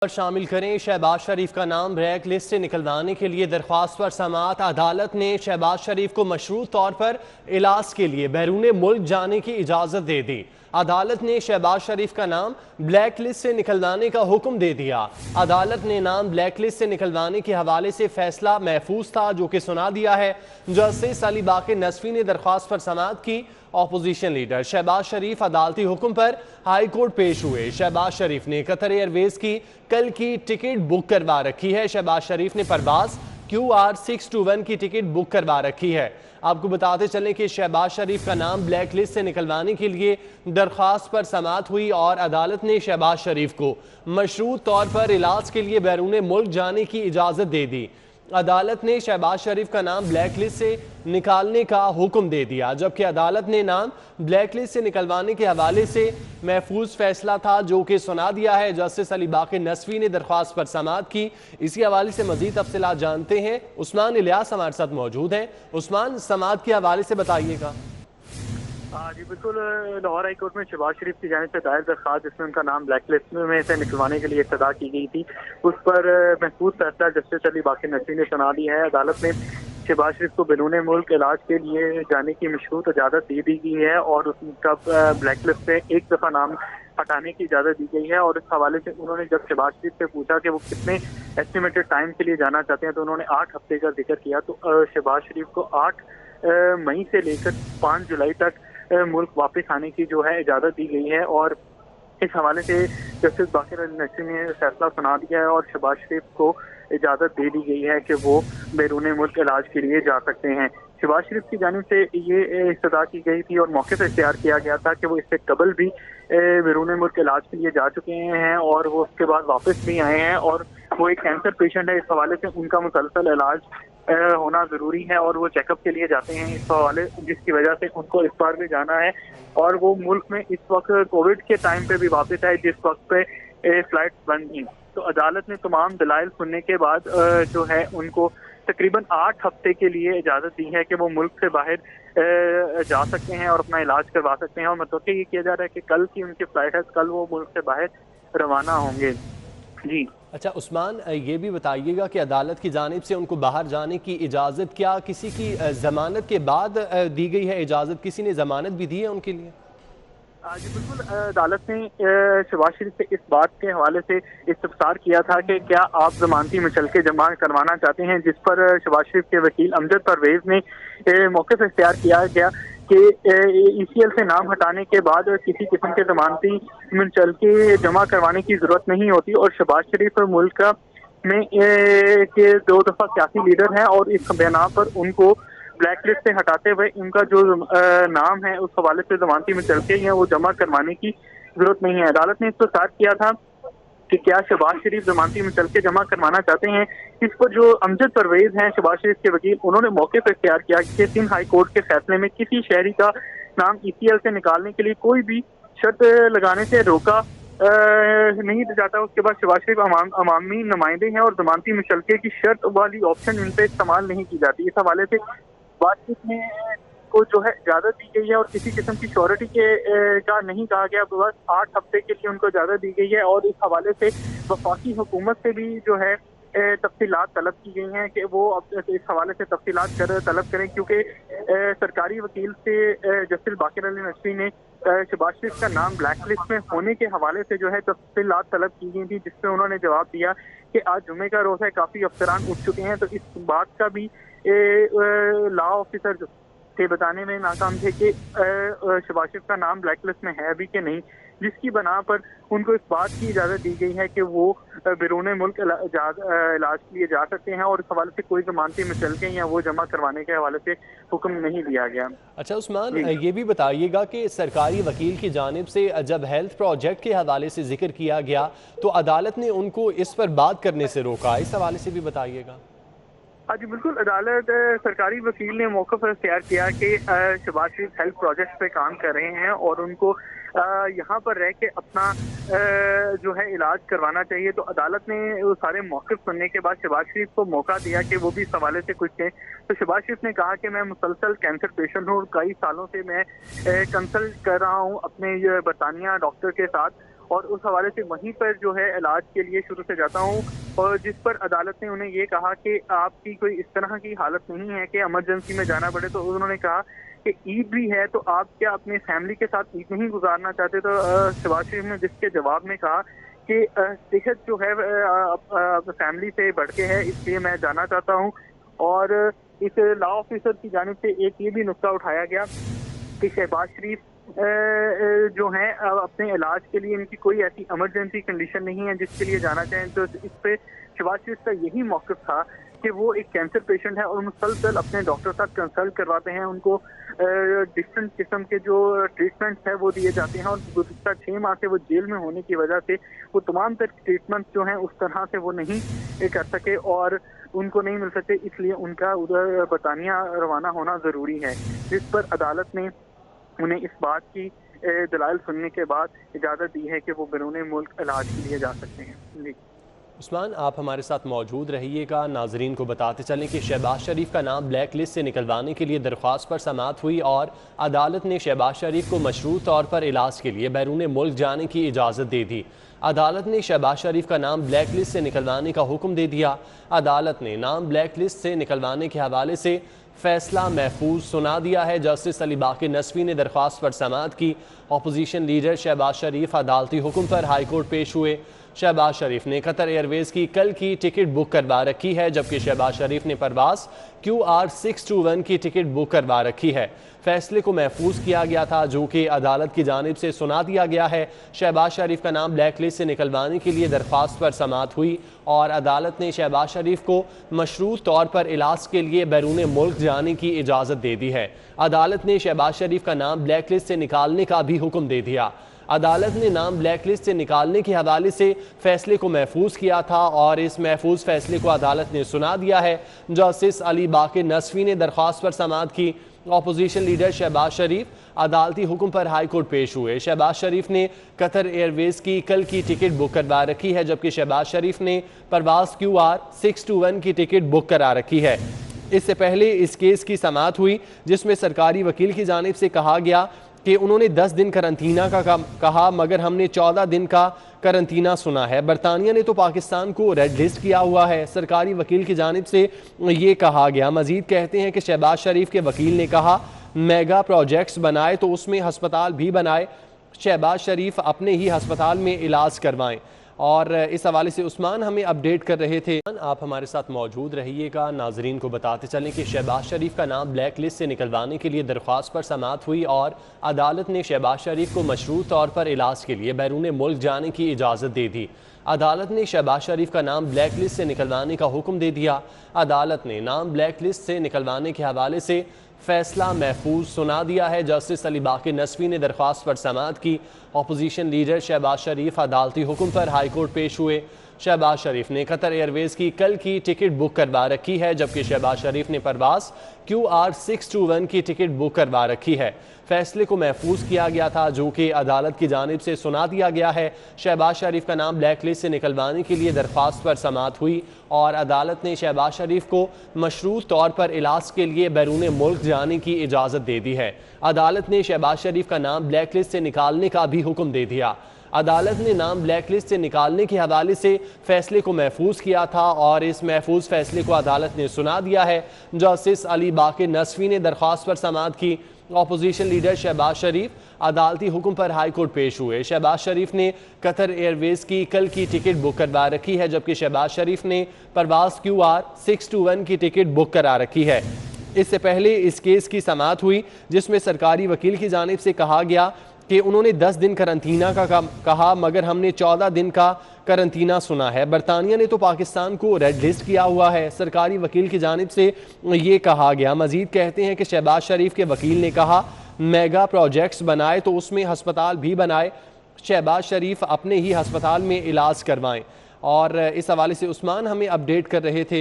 शामिल करें। शहबाज शरीफ का नाम ब्लैक लिस्ट से निकलवाने के लिए दरख्वास्त पर समाअत। अदालत ने शहबाज शरीफ को मशरूत तौर पर इलाज के लिए बैरून मुल्क जाने की इजाज़त दे दी। अदालत ने शहबाज शरीफ का नाम ब्लैक लिस्ट से निकलवाने का हुक्म दे दिया। अदालत ने नाम ब्लैक लिस्ट से निकलवाने के हवाले से फैसला महफूज था जो कि सुना दिया है। जस्टिस अली बाक़िर नसवी ने दरख्वास्त पर समाअत की। ऑपोजिशन लीडर शहबाज शरीफ अदालती हुक्म पर हाई कोर्ट पेश हुए। शहबाज शरीफ ने कतर एयरवेज की कल की टिकट बुक करवा रखी है। शहबाज शरीफ ने परवाज QR 621 की टिकट बुक करवा रखी है। आपको बताते चलें कि शहबाज शरीफ का नाम ब्लैक लिस्ट से निकलवाने के लिए दरख्वास्त पर समाअत हुई और अदालत ने शहबाज शरीफ को मशरूत तौर पर इलाज के लिए बैरून मुल्क जाने की इजाज़त दे दी। अदालत ने शहबाज शरीफ का नाम ब्लैक लिस्ट से निकालने का हुक्म दे दिया, जबकि अदालत ने नाम ब्लैक लिस्ट से निकलवाने के हवाले से महफूज फैसला था जो कि सुना दिया है। जस्टिस अली बाक़िर नसवी ने दरख्वास्त पर समाअत की। इसी हवाले से मजीद तफसीलात जानते हैं। उस्मान इलियास हमारे साथ मौजूद हैं। उस्मान, समाअत के हवाले से बताइएगा। जी बिल्कुल, लाहौर हाई कोर्ट में शहबाज शरीफ की जानिब से दायर दरख्वास्त जिसमें उनका नाम ब्लैक लिस्ट में से निकलवाने के लिए इब्तिदा की गई थी, उस पर महफूज फैसला जस्टिस अली बाक़िर नसवी ने सुना दिया है। अदालत ने शहबाज शरीफ को बैरून मुल्क इलाज के लिए जाने की मशरूत इजाज़त दे दी गई है और उसका ब्लैक लिस्ट से एक दफ़ा नाम हटाने की इजाज़त दी गई है। और इस हवाले से उन्होंने जब शहबाज शरीफ से पूछा कि वो कितने एस्टिमेटेड टाइम के लिए जाना चाहते हैं तो उन्होंने 8 हफ्ते का जिक्र किया। तो शहबाज शरीफ को 8 मई से लेकर 5 जुलाई तक मुल्क वापस आने की जो है इजाज़त दी गई है। और इस हवाले से जस्टिस बाक़िर नसवी ने फैसला सुना दिया है और शहबाज शरीफ को इजाज़त दे दी गई है कि वो बैरून मुल्क इलाज के लिए जा सकते हैं। शहबाज शरीफ की जानिब से ये इस्तदा की गई थी और मौके पर इख्तियार किया गया था कि वो इससे कबल भी बैरून मुल्क इलाज के लिए जा चुके हैं और वो उसके बाद वापस भी आए हैं और वो एक कैंसर पेशेंट है। इस हवाले से उनका मुसलसल इलाज होना ज़रूरी है और वो चेकअप के लिए जाते हैं इस हवाले, जिसकी वजह से उनको इस बार भी जाना है। और वो मुल्क में इस वक्त कोविड के टाइम पे भी वापस आए जिस वक्त पे फ्लाइट बंद थी। तो अदालत ने तमाम दलाइल सुनने के बाद जो है उनको तकरीबन 8 हफ्ते के लिए इजाज़त दी है कि वो मुल्क से बाहर जा सकते हैं और अपना इलाज करवा सकते हैं। और मतलब ये किया जा रहा है कि कल की उनकी फ्लाइट है, कल वो मुल्क से बाहर रवाना होंगे। जी अच्छा उस्मान, ये भी बताइएगा कि अदालत की जानिब से उनको बाहर जाने की इजाज़त क्या किसी की ज़मानत के बाद दी गई है इजाज़त? किसी ने ज़मानत भी दी है उनके लिए? जी बिल्कुल, अदालत ने शहबाज शरीफ से इस बात के हवाले से इस्तफसार किया था कि क्या आप जमानती मुचलके जमा करवाना चाहते हैं, जिस पर शहबाज शरीफ के वकील अमजद परवेज ने मौके से इख्तियार किया गया कि ECL से नाम हटाने के बाद किसी किस्म के जमानती मुचलके जमा करवाने की जरूरत नहीं होती और शहबाज शरीफ मुल्क में के 2 दफा सियासी लीडर हैं और इस बिना पर उनको ब्लैक लिस्ट से हटाते हुए उनका जो नाम है उस हवाले से जमानती में चलते हैं वो जमा करवाने की जरूरत नहीं है। अदालत ने इस पर साथ किया था कि क्या शहबाज शरीफ जमानती में चल के जमा करवाना चाहते हैं। इस पर जो अमजद परवेज हैं शहबाज शरीफ के वकील, उन्होंने मौके पर इख्तियार किया कि सिंध हाई कोर्ट के फैसले में किसी शहरी का नाम ECL से निकालने के लिए कोई भी शर्त लगाने से रोका नहीं जाता। उसके बाद शहबाज शरीफ अवामी नुमाइंदे हैं और जमानती मुचलके की शर्त वाली ऑप्शन इन पर इस्तेमाल नहीं की जाती। इस हवाले से बातचीत में को जो है इजाज़त दी गई है और किसी किस्म की श्योरिटी के का नहीं कहा गया। बस 8 हफ्ते के लिए उनको इजाज़त दी गई है और इस हवाले से वफाकी हुकूमत से भी जो है तफसीलात तलब की गई हैं कि वो अब इस हवाले से तफसीलात तलब करें, क्योंकि सरकारी वकील से जस्टिस बाक़िर अली नसवी ने शहबाज शरीफ का नाम ब्लैक लिस्ट में होने के हवाले से जो है तफसीलात तलब की गई थी, जिसपे उन्होंने जवाब दिया कि आज जुमे का रोज़ है, काफ़ी अफसरान उठ चुके हैं। तो इस बात का भी लॉ ऑफिसर थे बताने में नाकाम थे कि शहबाज शरीफ का नाम ब्लैक लिस्ट में है भी कि नहीं, जिसकी बना पर उनको इस बात की इजाज़त दी गई है कि वो बैरून मुल्क इलाज के लिए जा सकते हैं और इस हवाले से कोई जमानती मुचलके या वो जमा करवाने के हवाले से हुक्म नहीं दिया गया। अच्छा उस्मान, ये भी बताइएगा कि सरकारी वकील की जानिब से जब हेल्थ प्रोजेक्ट के हवाले से जिक्र किया गया तो अदालत ने उनको इस पर बात करने से रोका, इस हवाले से भी बताइएगा। जी बिल्कुल, अदालत सरकारी वकील ने मौके पर इख्तियार किया कि शहबाज शरीफ हेल्थ प्रोजेक्ट पे काम कर रहे हैं और उनको यहाँ पर रह के अपना जो है इलाज करवाना चाहिए। तो अदालत ने वो सारे मौक़िफ़ सुनने के बाद शहबाज शरीफ को मौका दिया कि वो भी इस हवाले से कुछ कहें। तो शहबाज शरीफ ने कहा कि मैं मुसलसल कैंसर पेशेंट हूँ और कई सालों से मैं कंसल्ट कर रहा हूँ अपने बरतानिया डॉक्टर के साथ और उस हवाले से वहीं पर जो है इलाज के लिए शुरू से जाता हूँ, और जिस पर अदालत ने उन्हें ये कहा कि आपकी कोई इस तरह की हालत नहीं है कि इमरजेंसी में जाना पड़े। तो उन्होंने कहा कि ईद भी है तो आप क्या अपने फैमिली के साथ ईद नहीं गुजारना चाहते? तो शहबाज शरीफ ने जिसके जवाब में कहा कि सेहत जो है फैमिली से बढ़ के है, इसलिए मैं जाना चाहता हूँ। और इस लॉ ऑफिसर की जानिब से एक ये भी नुक्ता उठाया गया कि शहबाज शरीफ जो हैं अपने इलाज के लिए इनकी कोई ऐसी इमरजेंसी कंडीशन नहीं है जिसके लिए जाना चाहें। तो इस पे शहबाज शरीफ का यही मौक़िफ़ था कि वो एक कैंसर पेशेंट है और मुसलसल अपने डॉक्टर साथ कंसल्ट करवाते हैं, उनको डिफरेंट किस्म के जो ट्रीटमेंट्स है वो दिए जाते हैं। और गुज़िश्ता 6 माह से वो जेल में होने की वजह से वो तमाम तर ट्रीटमेंट जो हैं उस तरह से वो नहीं कर सके और उनको नहीं मिल सकते, इसलिए उनका उधर बरतानिया रवाना होना ज़रूरी है, जिस पर अदालत ने उन्हें इस बात की दलाइल सुनने के बाद इजाज़त दी है कि वो बैरून मुल्क इलाज के लिए जा सकते हैं। जी उस्मान, आप हमारे साथ मौजूद रहिएगा। नाजरीन को बताते चलें कि शहबाज शरीफ का नाम ब्लैक लिस्ट से निकलवाने के लिए दरख्वास्त पर समाअत हुई और अदालत ने शहबाज शरीफ को मशरूत तौर पर इलाज के लिए बैरून मुल्क जाने की इजाज़त दे दी। अदालत ने शहबाज शरीफ का नाम ब्लैक लिस्ट से निकलवाने का हुक्म दे दिया। अदालत ने नाम ब्लैक लिस्ट से निकलवाने के हवाले से फैसला महफूज सुना दिया है। जस्टिस अली बाकी नसवी ने दरख्वास्त पर समाअत की। अपोजिशन लीडर शहबाज शरीफ अदालती हुक्म पर हाईकोर्ट पेश हुए। शहबाज शरीफ ने कतर एयरवेज़ की कल की टिकट बुक करवा रखी है, जबकि शहबाज शरीफ ने परवास QR 621 की टिकट बुक करवा रखी है। फैसले को महफूज किया गया था जो कि अदालत की जानिब से सुना दिया गया है। शहबाज शरीफ का नाम ब्लैक लिस्ट से निकलवाने के लिए दरख्वास्त पर समाअत हुई और अदालत ने शहबाज शरीफ को मशरूत तौर पर इलाज के लिए बैरून मुल्क जाने की इजाज़त दे दी है। अदालत ने शहबाज शरीफ का नाम ब्लैक लिस्ट से निकालने का भी हुक्म दे दिया। अदालत ने नाम ब्लैक लिस्ट से निकालने के हवाले से फैसले को महफूज किया था और इस महफूज फैसले को अदालत ने सुना दिया है। जस्टिस अली बाकी नसवी ने दरख्वास्त पर समाअत की। अपोजिशन लीडर शहबाज शरीफ अदालती हुक्म पर हाईकोर्ट पेश हुए। शहबाज शरीफ ने कतर एयरवेज़ की कल की टिकट बुक करवा रखी है, जबकि शहबाज शरीफ ने परवास QR 621 की टिकट बुक करा रखी है। इससे पहले इस केस की समाअत हुई जिसमें सरकारी वकील की जानिब से कहा गया कि उन्होंने 10 दिन करंतना का कहा, मगर हमने 14 दिन का करंतना सुना है। बरतानिया ने तो पाकिस्तान को रेड लिस्ट किया हुआ है। सरकारी वकील की जानिब से ये कहा गया। मजीद कहते हैं कि शहबाज शरीफ के वकील ने कहा मेगा प्रोजेक्ट्स बनाए तो उसमें हस्पताल भी बनाए, शहबाज शरीफ अपने ही हस्पताल में इलाज करवाएं। और इस हवाले से उस्मान हमें अपडेट कर रहे थे। आप हमारे साथ मौजूद रहिएगा। नाजरीन को बताते चलें कि शहबाज शरीफ का नाम ब्लैक लिस्ट से निकलवाने के लिए दरख्वास्त पर समाअत हुई और अदालत ने शहबाज शरीफ को मशरूत तौर पर इलाज के लिए बैरून मुल्क जाने की इजाज़त दे दी। अदालत ने शहबाज शरीफ का नाम ब्लैक लिस्ट से निकलवाने का हुक्म दे दिया। अदालत ने नाम ब्लैक लिस्ट से निकलवाने के हवाले से फैसला महफूज सुना दिया है। जस्टिस अली बाकी नसवी ने दरख्वास्त पर समाअत की। अपोजिशन लीडर शहबाज शरीफ अदालती हुक्म पर हाईकोर्ट पेश हुए। शहबाज शरीफ ने कतर एयरवेज़ की कल की टिकट बुक करवा रखी है, जबकि शहबाज शरीफ ने परवास QR 621 की टिकट बुक करवा रखी है। फैसले को महफूज किया गया था जो कि अदालत की जानिब से सुना दिया गया है। शहबाज शरीफ का नाम ब्लैक लिस्ट से निकलवाने के लिए दरख्वास्त पर समाअत हुई और अदालत ने शहबाज शरीफ को मशरूत तौर पर इलाज के लिए बैरून मुल्क जाने की इजाज़त दे दी है। अदालत ने शहबाज शरीफ का नाम ब्लैक लिस्ट से निकालने का भी हुक्म दे दिया। अदालत ने नाम ब्लैक लिस्ट से निकालने के हवाले से फैसले को महफूज किया था और इस महफूज फैसले को अदालत ने सुना दिया है। जस्टिस अली बाकी नसवी ने दरख्वास्त पर समाअत की। अपोजिशन लीडर शहबाज शरीफ अदालती हुक्म पर हाईकोर्ट पेश हुए। शहबाज शरीफ ने कतर एयरवेज़ की कल की टिकट बुक करवा रखी है, जबकि शहबाज शरीफ ने परवास QR 621 की टिकट बुक करा रखी है। इससे पहले इस केस की समाअत हुई जिसमें सरकारी वकील की जानिब से कहा गया कि उन्होंने 10 दिन करंतना का कहा, मगर हमने 14 दिन का करंतना सुना है। बरतानिया ने तो पाकिस्तान को रेड लिस्ट किया हुआ है। सरकारी वकील की जानिब से ये कहा गया। मजीद कहते हैं कि शहबाज शरीफ के वकील ने कहा मेगा प्रोजेक्ट्स बनाए तो उसमें हस्पताल भी बनाए, शहबाज शरीफ अपने ही हस्पताल में इलाज करवाएं। और इस हवाले से उस्मान हमें अपडेट कर रहे थे।